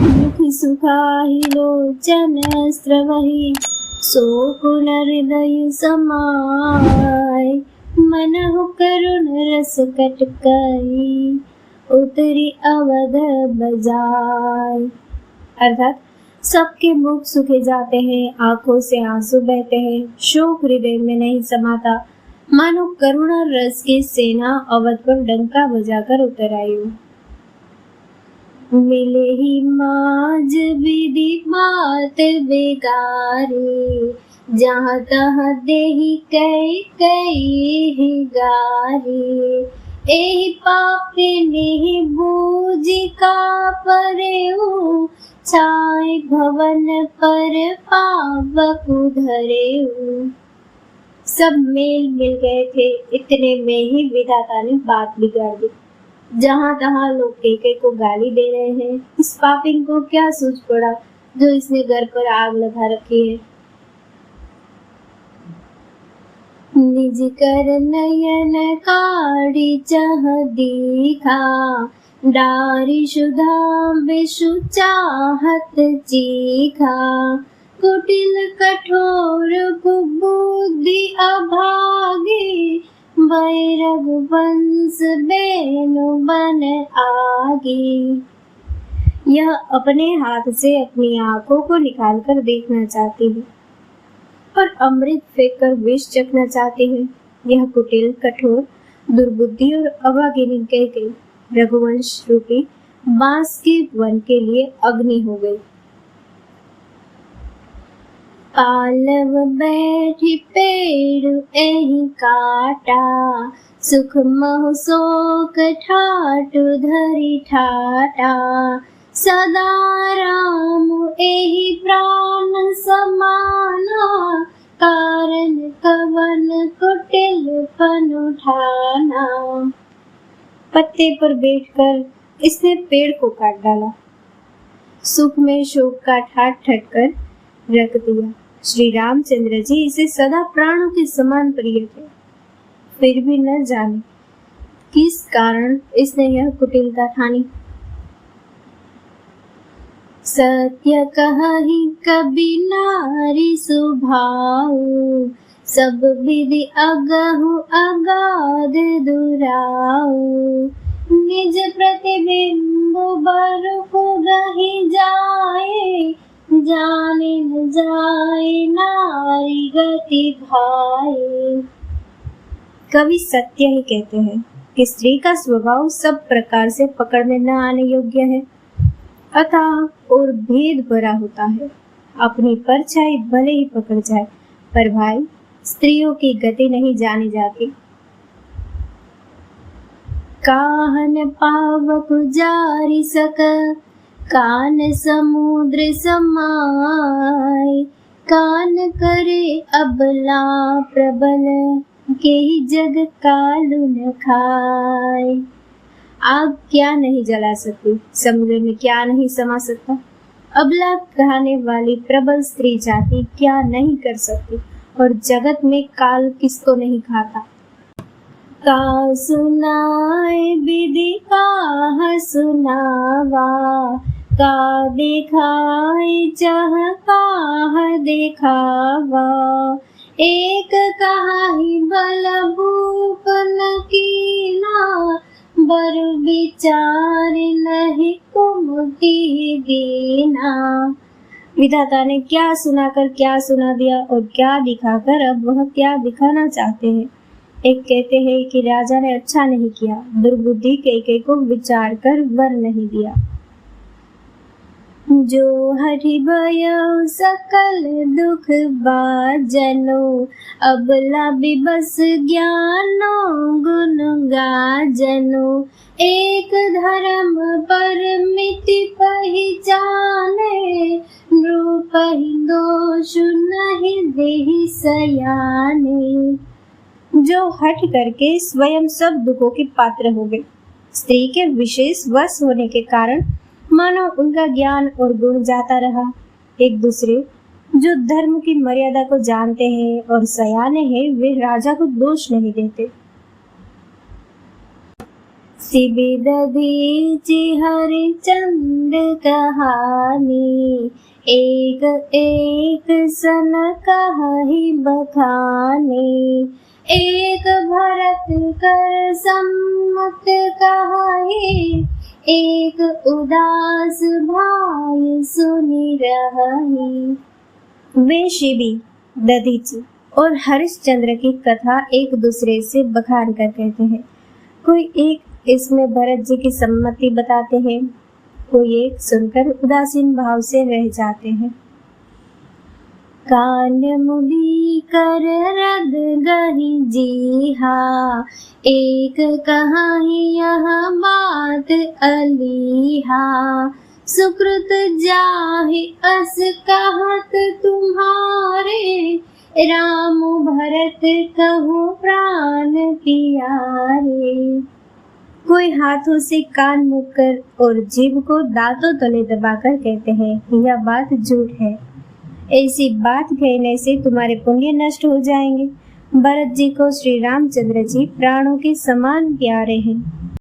मुख सुखाहि लोचन स्रवहि सोकुन हृदय समाय। मनहु करुण रस कटकई उतरी अवध बजाय। अर्थात सबके मुख सूखे जाते हैं, आंखों से आंसू बहते हैं, शोक हृदय में नहीं समाता, मानो करुणा रस की सेना अवध पर डंका बजाकर उतर आई हो। मिले ही माज विधि बात बेगारी, जहाँ तहाँ देहि कई कई गारी। एहि पापी नेहि बूझि का परेऊ, छाय भवन पर पावक धरेऊ। सब मेल मिल गए थे, इतने में ही विधाता ने बात बिगाड़ दी। जहाँ तहाँ लोग केके को गाली दे रहे हैं। इस पापिन को क्या सूझ पड़ा जो इसने घर पर आग लगा रखी है। निज कर नयन काढ़ी चह दीखा, डारी सुधा विषु चाहत चीखा। कुटिल कठोर कुबुद्धि अभागी, वैरग वंश बेनु बन आगी। यह अपने हाथ से अपनी आंखों को निकाल कर देखना चाहती है और अमृत फेंक कर विष चखना चाहती है। यह कुटिल कठोर दुर्बुद्धि और अभागिनी कैकेयी रघुवंश रूपी बांस के वन के लिए अग्नि हो गई। पालव बैठी पेड़ एहि काटा, सुख महु शोक ठाट धरि ठाटा। सदा राम एहि प्राण समाना, कारण कवन कुटिल फन उठाना। पत्ते पर बैठकर इसने पेड़ को काट डाला, सुख में शोक का ठाट ठट कर रख दिया। श्री रामचंद्र जी इसे सदा प्राणों के समान प्रिय थे, फिर भी न जाने किस कारण इसने यह कुटिलता ठानी। सत्य कहहि कबि नारी सुभाऊ, सब विधि अगहु अगाध दुराऊ। निज प्रतिबिंब बरु गहि जाए, जाने न जाए नारी गति भाए। कवि सत्य ही कहते हैं कि स्त्री का स्वभाव सब प्रकार से पकड़ में न आने योग्य है, अतः और भेद भरा होता है। अपनी परछाई भले ही पकड़ जाए, पर भाई स्त्रियों की गति नहीं जानी जाती। काहन पावक जारी सक, कान समुद्र समाय। कान करे अबला प्रबल, केहि जग कालु न खाय। आग क्या नहीं जला सकती, समुद्र में क्या नहीं समा सकता, अबला कहने वाली प्रबल स्त्री जाति क्या नहीं कर सकती, और जगत में काल किसको नहीं खाता। का सुनाए विधि काह सुनावा, का दिखाए चह काह दिखावा। एक कहाहि बल भूप न कीना, बर विचार नहीं कुमति दीना। विधाता ने क्या सुनाकर क्या सुना दिया और क्या दिखाकर अब वह क्या दिखाना चाहते हैं। एक कहते हैं कि राजा ने अच्छा नहीं किया, दुर्बुद्धि कैकेयी को विचार कर वर नहीं दिया। जो हठि भयो सकल दुख बाजनो, अबला बिबस ज्ञानो गुण गाजनो। एक धर्म परमिति पहिचाने, नृप दोष नहीं देहि सयाने। जो हठ करके स्वयं सब दुखों के पात्र हो गए, स्त्री के विशेष वश होने के कारण मानो उनका ज्ञान और गुण जाता रहा। एक दूसरे जो धर्म की मर्यादा को जानते हैं और सयाने हैं, वे राजा को दोष नहीं देते। सिबि दधीचि हरिचंद्र कहानी, एक एक सन कहहि बखाने। एक भरत कर सम्मत कहाए, एक उदास भाई सुनि रहहि। वे शिबी, दधीचि और हरिश्चंद्र की कथा एक दूसरे से बखान कर कहते हैं। कोई एक इसमें भरत जी की सम्मति बताते हैं, कोई एक सुनकर उदासीन भाव से रह जाते हैं। कान मुदी कर रद गहि जीहा, एक कहाही यह बात अलीहा। सुकृत जाहि अस कहत तुम्हारे, राम भरत कहु प्राण पियारे। कोई हाथों से कान मुड़कर और जीभ को दांतों तले दबाकर कहते हैं, यह बात झूठ है। ऐसी बात कहने से तुम्हारे पुण्य नष्ट हो जाएंगे। भरत जी को श्री रामचंद्र जी प्राणों के समान प्यारे हैं।